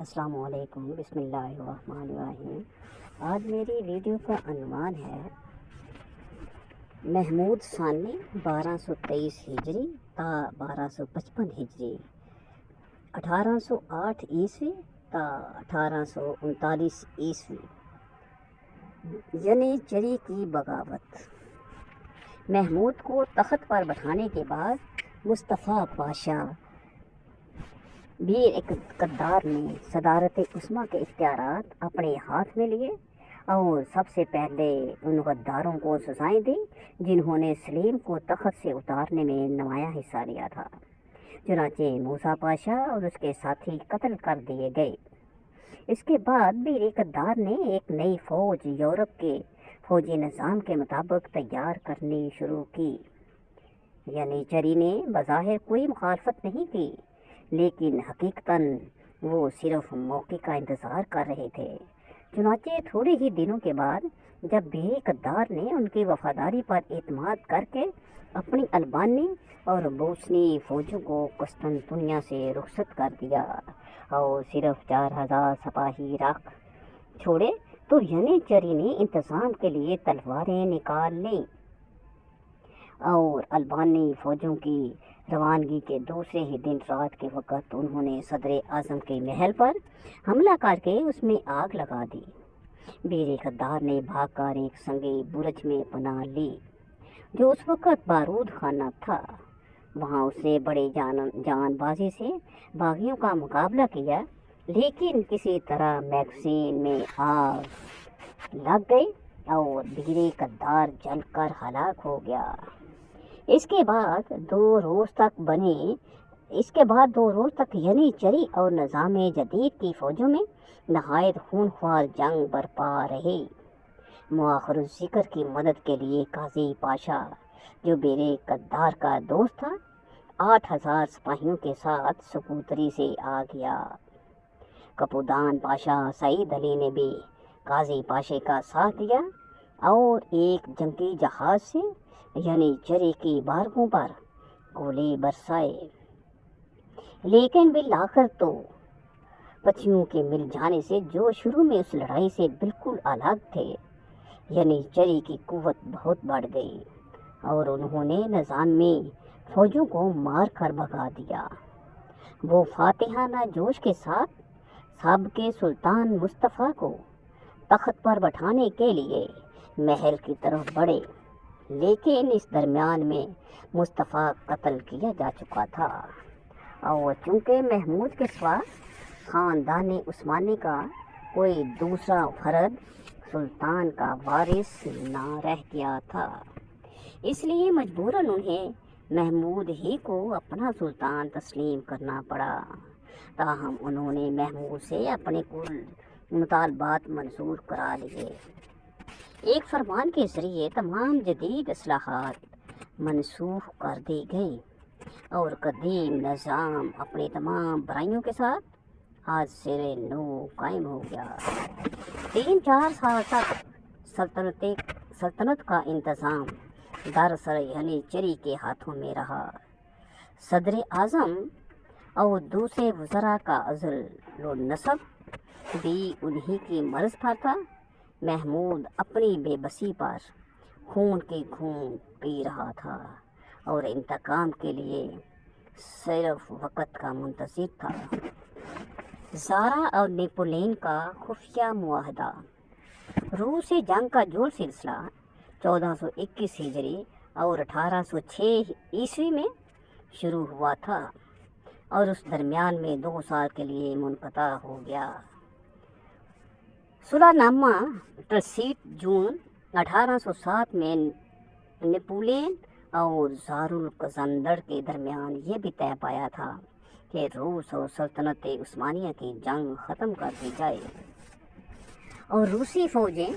السلام علیکم، بسم اللہ الرحمن الرحیم۔ آج میری ویڈیو کا عنوان ہے محمود ثانی 1223 ہجری تا 1255 ہجری، 1808 عیسوی تا 1839 عیسوی، یعنی چری کی بغاوت۔ محمود کو تخت پر بٹھانے کے بعد مصطفیٰ پاشا بیر اقتدار نے صدارت عثمیٰ کے اختیارات اپنے ہاتھ میں لیے اور سب سے پہلے ان غداروں کو سزائیں دی جنہوں نے سلیم کو تخت سے اتارنے میں نمایاں حصہ لیا تھا۔ چنانچہ موسیٰ پاشا اور اس کے ساتھی قتل کر دیے گئے۔ اس کے بعد بیر اقتدار نے ایک نئی فوج یورپ کے فوجی نظام کے مطابق تیار کرنی شروع کی، یعنی چری نے بظاہر کوئی مخالفت نہیں کی، لیکن حقیقتاً وہ صرف موقع کا انتظار کر رہے تھے۔ چنانچہ تھوڑے ہی دنوں کے بعد جب بیر اقتدار نے ان کی وفاداری پر اعتماد کر کے اپنی البانی اور بوسنی فوجوں کو قسطنطنیہ سے رخصت کر دیا اور صرف 4000 سپاہی رکھ چھوڑے تو یعنی چری نے انتظام کے لیے تلواریں نکال لیں اور البانی فوجوں کی روانگی کے دوسرے ہی دن رات کے وقت انہوں نے صدر اعظم کے محل پر حملہ کر کے اس میں آگ لگا دی۔ بیر اقتدار نے بھاگ کر ایک سنگی برج میں پناہ لی جو اس وقت بارود خانہ تھا۔ وہاں اس نے بڑے جان بازی سے باغیوں کا مقابلہ کیا، لیکن کسی طرح میگزین میں آگ لگ گئی اور بیر اقتدار جل کر ہلاک ہو گیا۔ اس کے بعد دو روز تک یعنی چری اور نظام جدید کی فوجوں میں نہایت خونخوار جنگ برپا رہی۔ مؤخر الذکر کی مدد کے لیے قاضی پاشا جو بیر اقتدار کا دوست تھا 8000 سپاہیوں کے ساتھ سکوتری سے آ گیا۔ کپودان پاشا سعید علی نے بھی قاضی پاشے کا ساتھ دیا اور ایک جنگی جہاز سے یعنی چری کی بارگوں پر گولے برسائے، لیکن بالآخر تو پچیوں کے مل جانے سے جو شروع میں اس لڑائی سے بالکل الگ تھے یعنی چری کی قوت بہت بڑھ گئی اور انہوں نے نظامی فوجوں کو مار کر بھگا دیا۔ وہ فاتحانہ جوش کے ساتھ سابق سلطان مصطفیٰ کو تخت پر بٹھانے کے لیے محل کی طرف بڑھے، لیکن اس درمیان میں مصطفیٰ قتل کیا جا چکا تھا اور چونکہ محمود کے سوا خاندان عثمانی کا کوئی دوسرا فرد سلطان کا وارث نہ رہ گیا تھا، اس لیے مجبوراً انہیں محمود ہی کو اپنا سلطان تسلیم کرنا پڑا۔ تاہم انہوں نے محمود سے اپنے کل مطالبات منظور کرا لیے۔ ایک فرمان کے ذریعے تمام جدید اصلاحات منسوخ کر دی گئیں اور قدیم نظام اپنی تمام برائیوں کے ساتھ آج سر نو قائم ہو گیا۔ 3-4 سال تک سلطنت کا انتظام دراصل یعنی چری کے ہاتھوں میں رہا۔ صدر اعظم اور دوسرے وزراء کا عزل و نصب بھی انہی کی مرض پر تھا۔ محمود اپنی بے بسی پر خون کی خون پی رہا تھا اور انتقام کے لیے صرف وقت کا منتظر تھا۔ زارا اور نیپولین کا خفیہ معاہدہ۔ روس سے جنگ کا جو سلسلہ 1421 ہجری اور 1806 عیسوی میں شروع ہوا تھا اور اس درمیان میں 2 سال کے لیے منقطع ہو گیا۔ صلح نامہ ٹرسیٹ جون 1807 میں نیپولین اور زارالکزندر کے درمیان یہ بھی طے پایا تھا کہ روس اور سلطنت عثمانیہ کی جنگ ختم کر دی جائے اور روسی فوجیں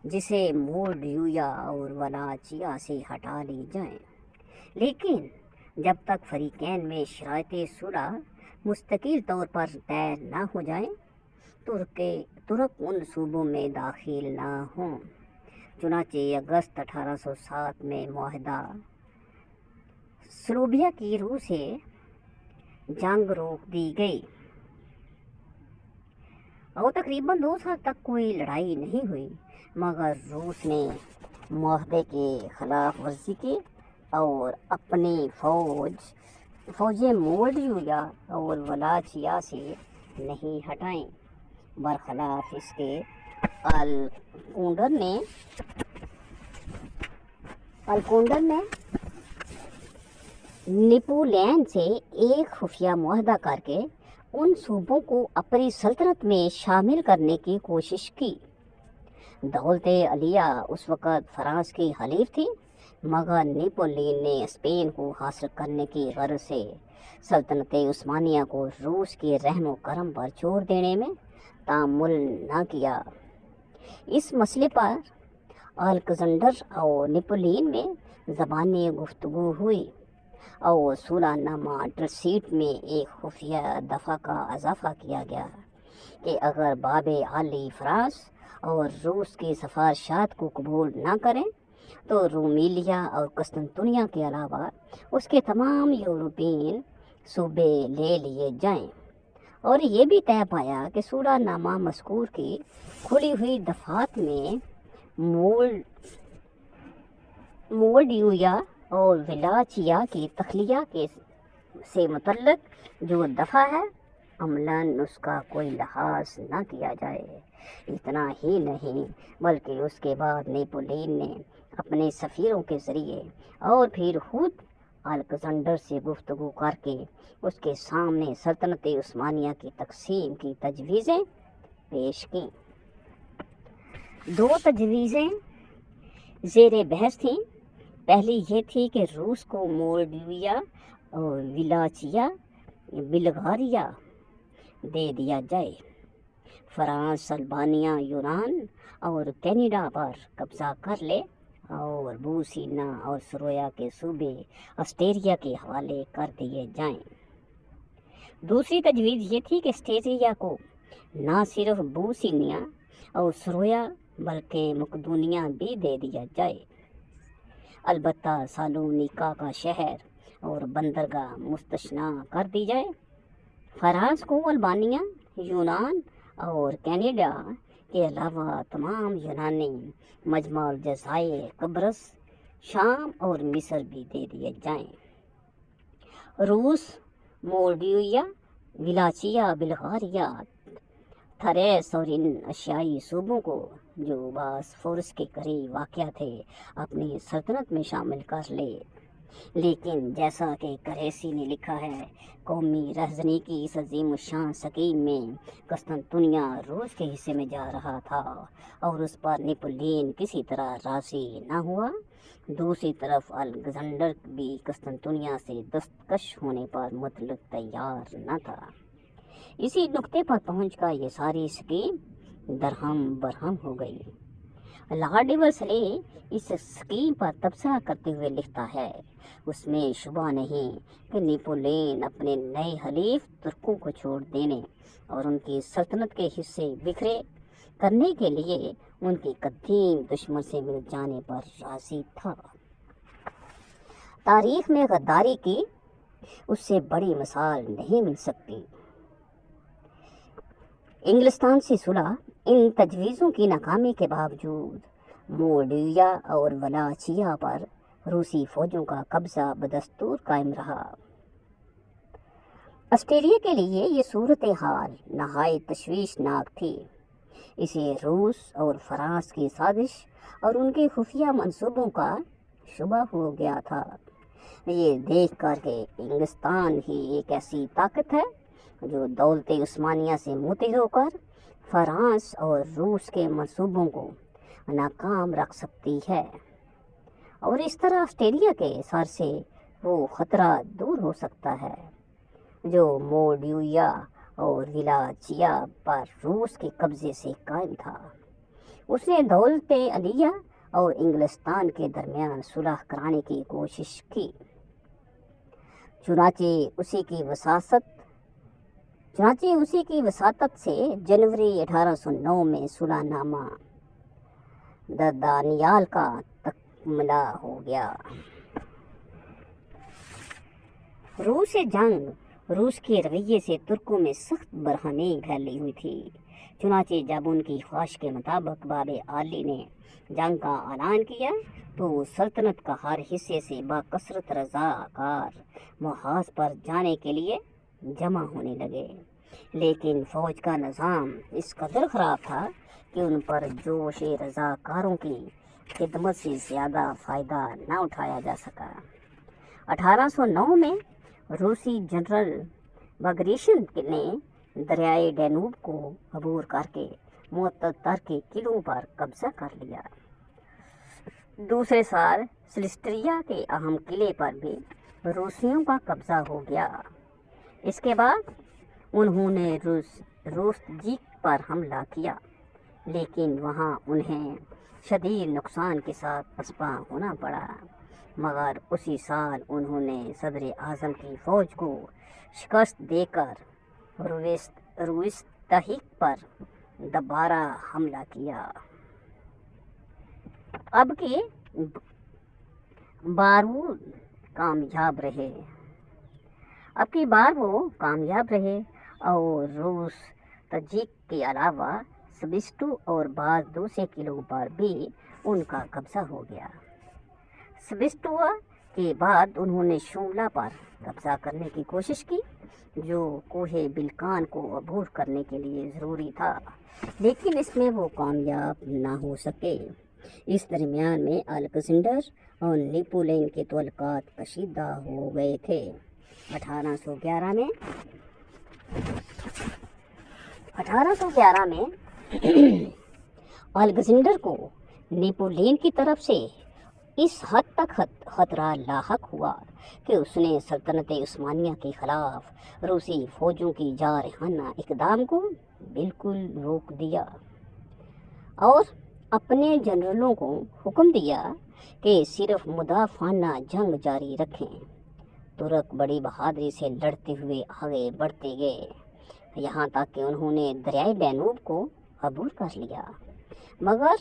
جسے مولڈویا اور ولاچیا سے ہٹا لی جائیں، لیکن جب تک فریقین میں شرائط صلح مستقل طور پر طے نہ ہو جائیں ترک ان صوبوں میں داخل نہ ہوں۔ چنانچہ اگست 1807 میں معاہدہ سلوبیا کی روح سے جنگ روک دی گئی और तकरीबन 2 साल तक कोई लड़ाई नहीं हुई, मगर रूस ने मुआहदे के खिलाफ वर्जी की और अपनी फौजें मोल्डोवा और वलाचिया से नहीं हटाएं। बरखिलाफ इसके अलकुंडर ने नेपोलियन से एक खुफिया मुआहदा करके उन सूबों को अपनी सल्तनत में शामिल करने की कोशिश की। दौलत अलिया उस वक़्त फ्रांस की हलीफ थी, मगर नेपोलियन ने स्पेन को हासिल करने की गर्ज से सल्तनत उस्मानिया को रूस के रहमो करम पर छोड़ देने में तामुल न किया। इस मसले पर अलेक्जेंडर और नेपोलियन में ज़बानी गुफ्तगू हुई और सुलहनामा ट्रसीट में एक खुफिया दफ़ा का इजाफ़ा किया गया कि अगर बाबे आली फ्रांस और रूस की सिफारिशात को कबूल न करें तो रूमेलिया और कस्तूनतनिया के अलावा उसके तमाम यूरोपियन सूबे ले लिए जाएं। और ये भी तय पाया कि सुलहनामा मज़कूर की खुली हुई दफ़ात में मोल्डोवा और वलाचिया की तख्लिया से मुतल्लिक जो दफ़ा है, अमलन उसका कोई लिहाज न किया जाए। इतना ही नहीं बल्कि उसके बाद नेपोलियन ने अपने सफ़ीरों के ज़रिए और फिर खुद अलेक्जेंडर से गुफ्तगू करके उसके सामने सल्तनत उस्मानिया की तकसीम की तजवीज़ें पेश की। 2 तजवीज़ें ज़ेर बहस थीं। पहली ये थी कि रूस को मोल्डोवा और वलाचिया बुल्गारिया दे दिया जाए, फ्रांस अल्बानिया यूनान और कनाडा पर कब्ज़ा कर ले और बूसीना और सरोया के सूबे ऑस्ट्रिया के हवाले कर दिए जाएं। दूसरी तजवीज़ ये थी कि ऑस्ट्रिया को न सिर्फ बूसीनिया और सरोया बल्कि मकदूनिया भी दे दिया जाए। अलबत्ता सालोनिका का शहर और बंदरगाह मुस्तस्ना कर दी जाए। फ्रांस को अल्बानिया, यूनान और कनाडा के अलावा तमाम यूनानी मजमा जज़ायर, कब्रस, शाम और मिस्र भी दे दिए जाएं। रूस मोल्डोवा, वलाचिया, बुल्गारिया, थरेस और इन एशियाई सूबों को जो बॉस्फोरस के करीब वाक़या थे अपनी सल्तनत में शामिल कर ले। लेकिन जैसा कि करेसी ने लिखा है, कौमी रहज़नी की इस अजीम शान स्कीम में कस्तूनतनिया रूस के हिस्से में जा रहा था और उस पर नेपोलियन किसी तरह राज़ी न हुआ। दूसरी तरफ अलेक्जेंडर भी कस्तूनतनिया से दस्तकश होने पर मुतलक तैयार न था। इसी नुक्ते पर पहुंचकर ये सारी स्कीम दरहम बरहम हो गई। लॉर्ड एवरसले इस स्कीम पर तबसरा करते हुए लिखता है, उसमें शुबा नहीं कि नेपोलियन अपने नए हलीफ तुर्कों को छोड़ देने और उनकी सल्तनत के हिस्से बिखरे करने के लिए उनकी कदीम दुश्मन से मिल जाने पर राज़ी था। तारीख में गद्दारी की उससे बड़ी मिसाल नहीं मिल सकती। इंग्लिस्तान से सुलह इन तजवीज़ों की नाकामी के बावजूद मोल्डोवा और वलाचिया पर रूसी फ़ौजों का कब्ज़ा बदस्तूर कायम रहा। ऑस्ट्रिया के लिए ये सूरत हाल नहायत तशवीशनाक थी। इसे रूस और फ्रांस की साजिश और उनके खुफिया मंसूबों का शुबा हो गया था। ये देख कर के इंग्लिस्तान ही एक ऐसी ताकत है जो दौलत उस्मानिया से मुतहिद होकर फ्रांस और रूस के मंसूबों को नाकाम रख सकती है, और इस तरह ऑस्ट्रिया के सर से वो ख़तरा दूर हो सकता है जो मोल्डोवा और वलाचिया पर रूस के कब्ज़े से कायम था। उसने दौलत अलिया और इंग्लिस्तान के दरमियान सुलह कराने की कोशिश की। चुनाचे उसी की वसातत से जनवरी 1809 में सुलहनामा दरदानियाल का तकमला हो गया। रूस से जंग रूस के रवैये से तुर्कों में सख्त बरहमी फैली हुई थी। चुनाचे जब उनकी ख्वाहिश के मुताबिक बाबे आली ने जंग का ऐलान किया तो सल्तनत का हर हिस्से से बाकसरत रज़ाकार मुहाज पर जाने के लिए जमा होने लगे। लेकिन फौज का निज़ाम इस कदर ख़राब था कि उन पर जोश रज़ाकारों की खिदमत से ज़्यादा फ़ायदा न उठाया जा सका। 1809 में रूसी जनरल बगरेशिन ने दरियाए डैनूब को अबूर करके मुअत्तल के किलों पर कब्जा कर लिया। दूसरे साल सिलिस्ट्रिया के अहम किले पर भी रूसियों का कब्जा हो गया। इसके बाद उन्होंने रोस्तजीक पर हमला किया, लेकिन वहां उन्हें शदीद नुकसान के साथ पसपा होना पड़ा। मगर उसी साल उन्होंने सदर आज़म की फ़ौज को शिकस्त देकर रुइस्तहिक पर दोबारा हमला किया। अब के बार वो कामयाब रहे और रूस तजिक के अलावा सेबिस्टो और बाज़ दूसरे किलों पर भी उनका कब्जा हो गया। सेबिस्टोआ के बाद उन्होंने शुमला पर कब्जा करने की कोशिश की, जो कोहे बिल्कान को अबूर करने के लिए ज़रूरी था, लेकिन इसमें वो कामयाब ना हो सके। इस दरमियान में अलेक्जेंडर और नेपोलियन के तल्लुकात कशीदा हो गए थे। 1811 में अलेक्जेंडर को नेपोलियन की तरफ से इस हद तक खतरा लाहक हुआ कि उसने सल्तनत उस्मानिया के खिलाफ रूसी फौजों की जारहाना इक़दाम को बिल्कुल रोक दिया और अपने जनरलों को हुक्म दिया कि सिर्फ मुदाफ़ाना जंग जारी रखें। तुर्क बड़ी बहादुरी से लड़ते हुए आगे बढ़ते गए, यहाँ तक कि उन्होंने दरियाए डैनूब को अबूर कर लिया, मगर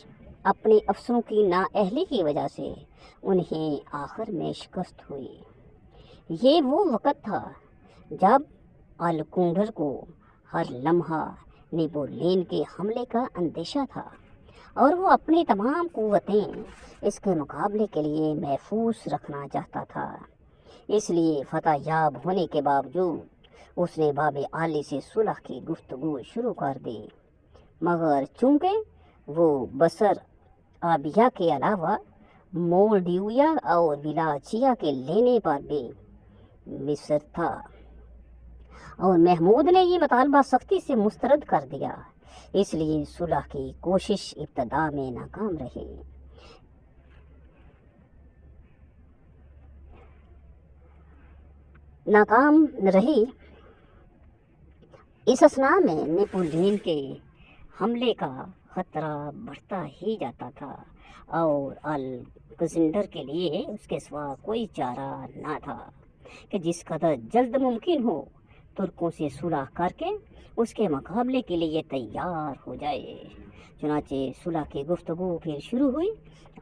अपने अफसरों की नाअहली की वजह से उन्हें आखिर में शिकस्त हुई। ये वो वक़्त था जब अलेक्जेंडर को हर लम्हा नेपोलियन के हमले का अंदेशा था और वो अपनी तमाम क़ुव्वतें इसके मुकाबले के लिए महफूज रखना चाहता था। इसलिए फतह याब होने के बावजूद उसने बाबे आली से सुलह की गुफ्तगू शुरू कर दी, मगर चूँकि वो बसर आबिया के अलावा मोल्डिविया और विलाचिया के लेने पर भी मिस्र था और महमूद ने ये मुतालबा सख्ती से मुस्तरद कर दिया, इसलिए सुलह की कोशिश इब्तदा में नाकाम रही। इस असना में नेपोलियन के हमले का खतरा बढ़ता ही जाता था और अलेक्जेंडर के लिए उसके सिवा कोई चारा ना था कि जिस कदर जल्द मुमकिन हो तुर्कों से सुलह करके उसके मुकाबले के लिए तैयार हो जाए। चुनाचे सुलह की गुफ्तगू फिर शुरू हुई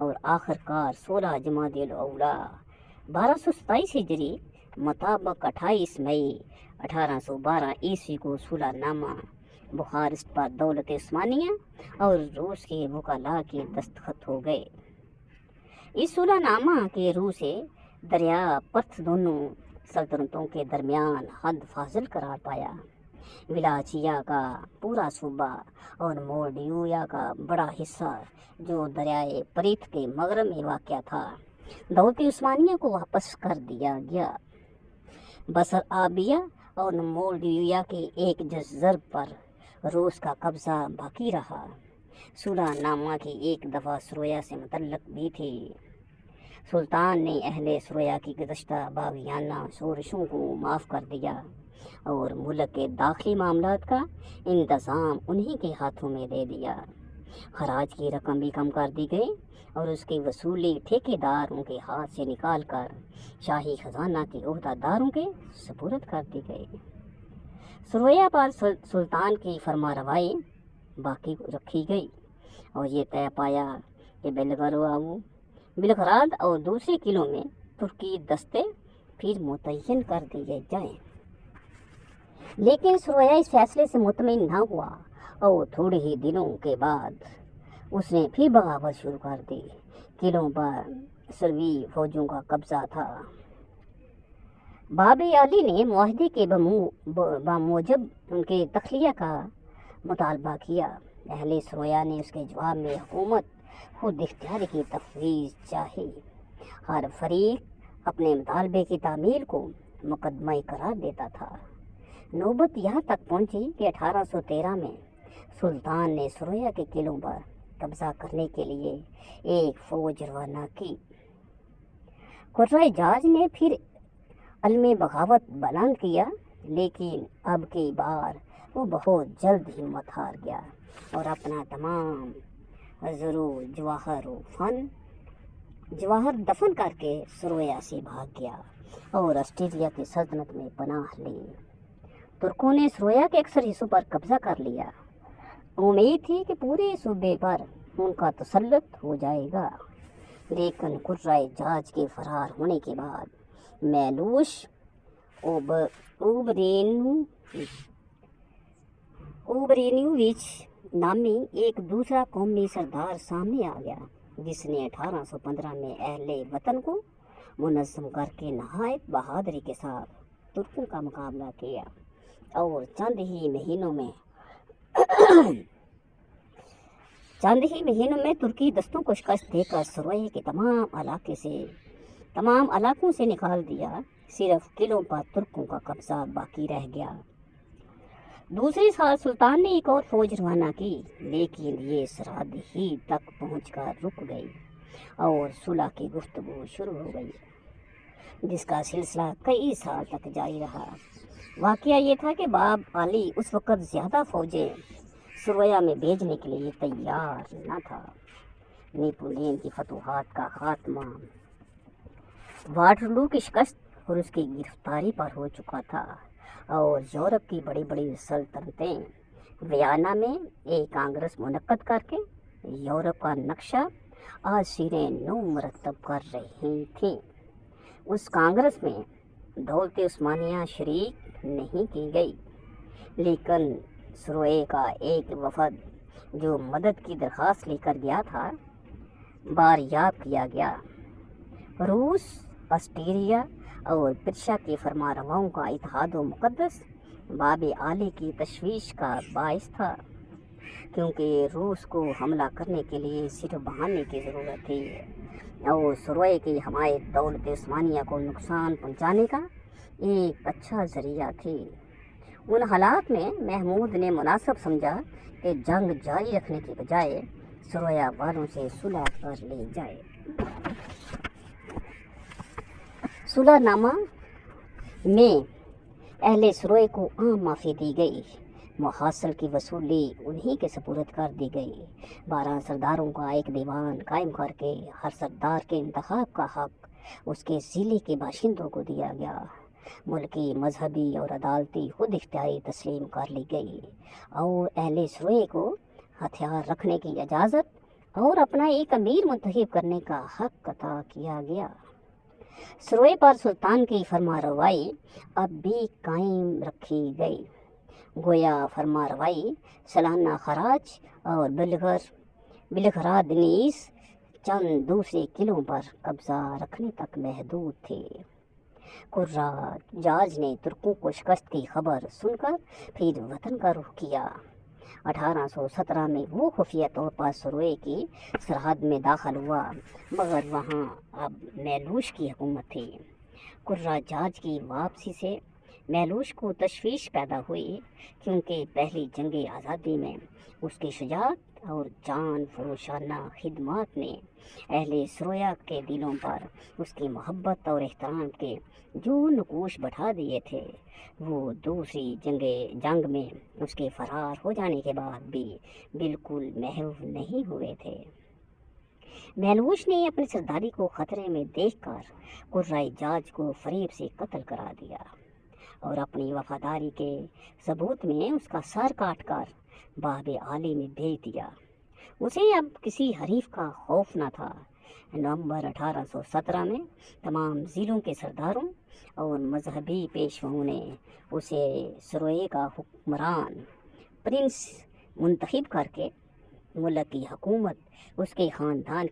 और आखिरकार 16 जमादिल औला 1227 हिजरी मुताबिक 28 मई 1812 ईस्वी को सुलहनामा बुखारेस्ट पर दौलत उस्मानिया और रूस के वकाला के दस्तखत हो गए। इस सुलहनामा के रूह से दरिया पर्थ दोनों सल्तनतों के दरमियान हद फाजिल करार पाया। विलाचिया का पूरा सूबा और मोल्डिविया का बड़ा हिस्सा जो दरियाए परीथ के मगरब में वाक़या था, दौलत उस्मानिया को वापस कर दिया गया। बसर आबिया और मोल्डिविया के एक जज़र पर रूस का कब्ज़ा बाकी रहा। सुलहनामा की एक दफ़ा सुरैया से मुतल्लक भी थी। सुल्तान ने अहले सुरैया की गुज़श्ता बागियाना शोरशों को माफ़ कर दिया और मुल्क के दाखिली मामलात का इंतज़ाम उन्हीं के हाथों में दे दिया। खराज की रकम भी कम कर दी गई और उसकी वसूली ठेकेदारों के हाथ से निकाल कर शाही खजाना के ओहदेदारों के सुपुर्द कर दी गई। सुरैया पर सुल्तान की फरमारवाई बाकी रखी गई और ये तय पाया कि बेलगराद और दूसरे किलों में तुर्की दस्ते फिर मुतय्यन कर दिए जाएं। लेकिन सुरैया इस फैसले से मुतमिन ना हुआ और थोड़े ही दिनों के बाद उसने फिर बगावत शुरू कर दी। किलों पर सरवी फौजों का कब्जा था। बाबे अली ने मुआहदे के बामूजब उनके तख्लिया का मुतालबा किया। अहले सुरैया ने उसके जवाब में हुकूमत खुद इख्तियारी की तफवीज़ चाही। हर फरीक अपने मुतालबे की तामील को मुकदमा करार देता था। नौबत यहाँ तक पहुँची कि 1813 में सुल्तान ने सुरैया के किलों पर कब्जा करने के लिए एक फौज रवाना की। खुर्राए जाज ने फिर अलमे बगावत बुलंद किया, लेकिन अब की बार वो बहुत जल्द हिम्मत हार गया और अपना तमाम जवाहर दफन करके सुरैया से भाग गया और ऑस्ट्रेलिया की सल्तनत में पनाह ली। तुर्कों ने सुरैया के अक्सर हिस्सों पर कब्जा कर लिया। उम्मीद थी कि पूरे सूबे पर उनका तसल्लुत हो जाएगा, लेकिन खुर्राए जाज के फरार होने के बाद मैलूश ओबरेनियोविच नामी एक दूसरा कौमी सरदार सामने आ गया, जिसने 1815 में अहले वतन को मुनज़्ज़म करके नहायत बहादुरी के साथ तुर्कों का मुकाबला किया और चंद ही महीनों में तुर्की दस्तों को शिकस्त देकर सुरैया के तमाम इलाकों से निकाल दिया। सिर्फ किलों पर तुर्कों का कब्जा बाकी रह गया। दूसरे साल सुल्तान ने एक और फौज रवाना की, लेकिन ये सरहद ही तक पहुंचकर रुक गई और सुलह की गुफ्तगू शुरू हो गई, जिसका सिलसिला कई साल तक जारी रहा। वाक़या ये था कि बाब अली उस वक़्त ज़्यादा फौजें सुरैया में भेजने के लिए तैयार न था। नेपोलियन की फतूहात का खात्मा वाटरलू की शिकस्त और उसकी गिरफ्तारी पर हो चुका था और यूरोप की बड़ी बड़ी सल्तनतें वियना में एक कांग्रेस मुनक्कद करके यूरोप का नक्शा आज सिरे नो मरतब कर रही थी। उस कांग्रेस में दौलत उस्मानिया शरीक नहीं की गई, लेकिन सुरैया का एक वफद जो मदद की दरख्वास्त लेकर गया था बारियाब किया गया। रूस, ऑस्ट्रिया और पर्शिया के फरमारवाओं का इत्तेहाद मुक़द्दस बाबे आली की तशवीश का बाइस था, क्योंकि रूस को हमला करने के लिए सिर्फ बहाने की ज़रूरत थी और सुरैया की हमायत दौलत उस्मानिया को नुकसान पहुंचाने का एक अच्छा ज़रिया थी। उन हालात में महमूद ने मुनासिब समझा कि जंग जारी रखने के बजाय सुरैया वालों से सुलह कर ली जाए। सुलहनामा में अहले सुरैया को आम माफ़ी दी गई। मुहासल की वसूली उन्हीं के सपुर्द कर दी गई। 12 सरदारों का एक दीवान कायम करके हर सरदार के इंतखाब का हक उसके ज़िले के बाशिंदों को दिया गया। मुल्की, मजहबी और अदालती खुद इख्तियारी तस्लीम कर ली गई और अहले सुरैया को हथियार रखने की इजाज़त और अपना एक अमीर मुंतखब करने का हक अता किया गया। सुरैया पर सुल्तान की फरमारवाई अब भी कायम रखी गई। गोया फरमारवाई सालाना खराज और बिलखराद नीस चंद दूसरे किलों पर कब्जा रखने तक महदूद थे। खुर्रा जाज ने तुर्कों को शिकस्त की खबर सुनकर फिर वतन का रुख किया। 1817 में वो खुफिया तौर पर सुरैया की सरहद में दाखिल हुआ, मगर वहाँ अब मैलूश की हुकूमत थी। खुर्रा जाज की वापसी से मैलूश को तशवीश पैदा हुई, क्योंकि पहली जंग आज़ादी में उसकी शुजाअत और जान फरोशाना खिदमात ने अहले सुरैया के दिलों पर उसकी मोहब्बत और एहतराम के जो नकूश बढ़ा दिए थे, वो दूसरी जंग में उसके फरार हो जाने के बाद भी बिल्कुल महव नहीं हुए थे। मैलूश ने अपनी सरदारी को ख़तरे में देखकर खुर्राए जाज को फरेब से कत्ल करा दिया और अपनी वफादारी के सबूत में उसका सर काट कर बाबे आली में भेज दिया। उसे अब किसी हरीफ का खौफ न था, نومبر 1817 میں تمام ضلعوں کے سرداروں اور مذہبی پیشواؤں نے اسے سروے کا حکمران پرنس منتخب کر کے ملک کی حکومت اس کے خاندان